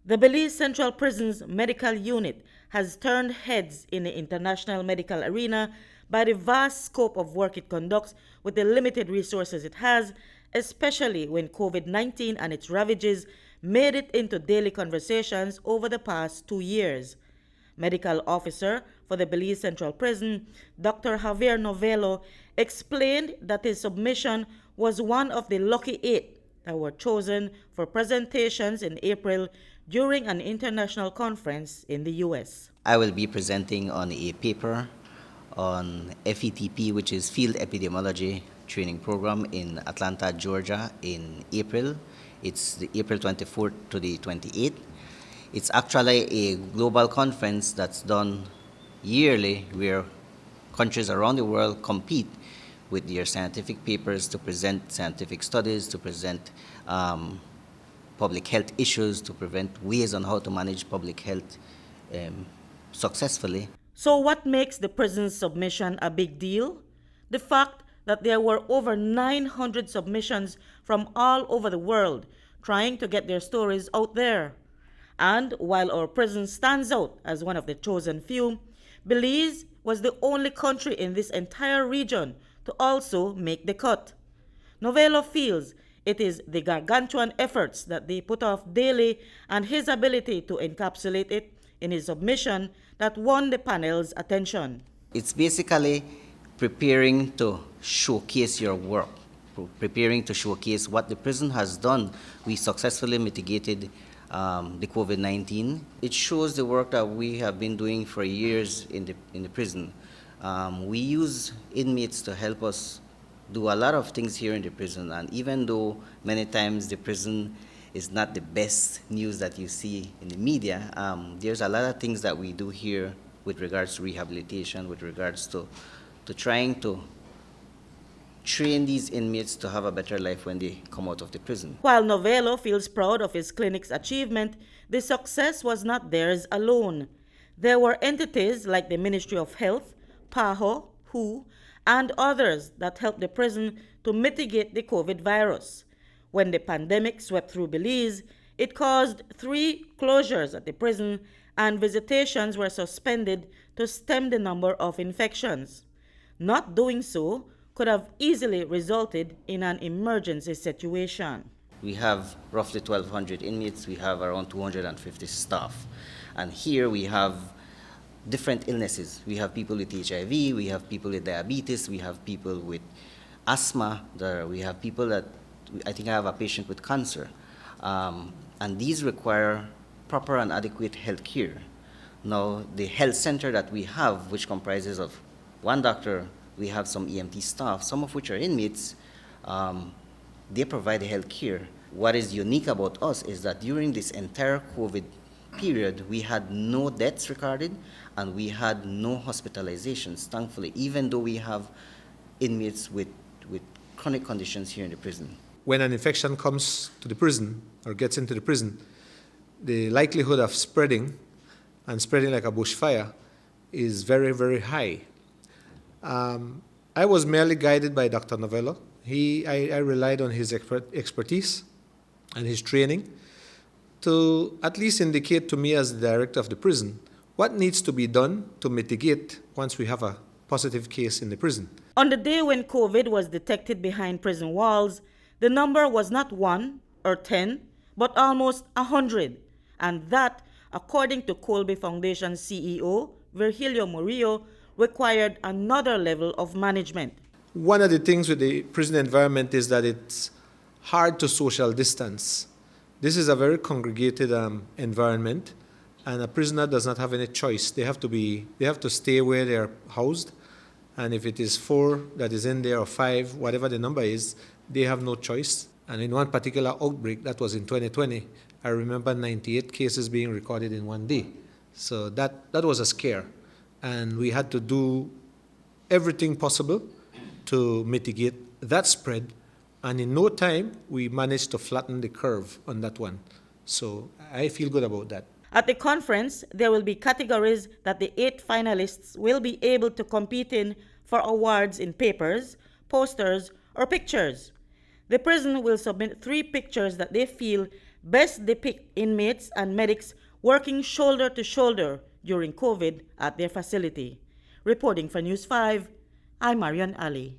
The Belize Central Prison's medical unit has turned heads in the international medical arena by the vast scope of work it conducts with the limited resources it has, especially when COVID-19 and its ravages made it into daily conversations over the past 2 years. Medical officer for the Belize Central Prison, Dr. Javier Novelo, explained that his submission was one of the lucky 8 that were chosen for presentations in April during an international conference in the U.S. I will be presenting on a paper on FETP, which is Field Epidemiology Training Program in Atlanta, Georgia in April. It's the April 24th to the 28th. It's actually a global conference that's done yearly where countries around the world compete with their scientific papers to present scientific studies, to present public health issues, to prevent ways on how to manage public health successfully. So what makes the prison's submission a big deal? The fact that there were over 900 submissions from all over the world trying to get their stories out there. And while our prison stands out as one of the chosen few, Belize was the only country in this entire region to also make the cut. Novelo feels it is the gargantuan efforts that they put off daily and his ability to encapsulate it in his submission that won the panel's attention. It's basically preparing to showcase your work, preparing to showcase what the prison has done. We successfully mitigated the COVID-19. It shows the work that we have been doing for years in the prison. We use inmates to help us do a lot of things here in the prison, and even though many times the prison is not the best news that you see in the media, there's a lot of things that we do here with regards to rehabilitation, with regards to trying to train these inmates to have a better life when they come out of the prison. While Novelo feels proud of his clinic's achievement, the success was not theirs alone. There were entities like the Ministry of Health, PAHO, WHO, and others that helped the prison to mitigate the COVID virus. When the pandemic swept through Belize, it caused 3 closures at the prison and visitations were suspended to stem the number of infections. Not doing so could have easily resulted in an emergency situation. We have roughly 1,200 inmates, we have around 250 staff. And here we have different illnesses. We have people with HIV, we have people with diabetes, we have people with asthma, we have people that, I think I have a patient with cancer. And these require proper and adequate health care. Now, the health center that we have, which comprises of 1 doctor, we have some EMT staff, some of which are inmates, they provide health care. What is unique about us is that during this entire COVID period, we had no deaths recorded and we had no hospitalizations, thankfully, even though we have inmates with chronic conditions here in the prison. When an infection comes to the prison or gets into the prison, the likelihood of spreading and spreading like a bushfire is very, very high. I was merely guided by Dr. Novelo. I relied on his expertise and his training to at least indicate to me as the director of the prison what needs to be done to mitigate once we have a positive case in the prison. On the day when COVID was detected behind prison walls, the number was not 1 or 10, but almost 100. And that, according to Kolbe Foundation CEO, Virgilio Murillo, required another level of management. One of the things with the prison environment is that it's hard to social distance. This is a very congregated environment, and a prisoner does not have any choice. They have to stay where they are housed, and if it is 4 that is in there or 5, whatever the number is, they have no choice. And in one particular outbreak, that was in 2020, I remember 98 cases being recorded in one day. So that was a scare. And we had to do everything possible to mitigate that spread. And in no time, we managed to flatten the curve on that one. So I feel good about that. At the conference, there will be categories that the 8 finalists will be able to compete in for awards in papers, posters, or pictures. The prison will submit 3 pictures that they feel best depict inmates and medics working shoulder to shoulder during COVID at their facility. Reporting for News 5, I'm Marion Ali.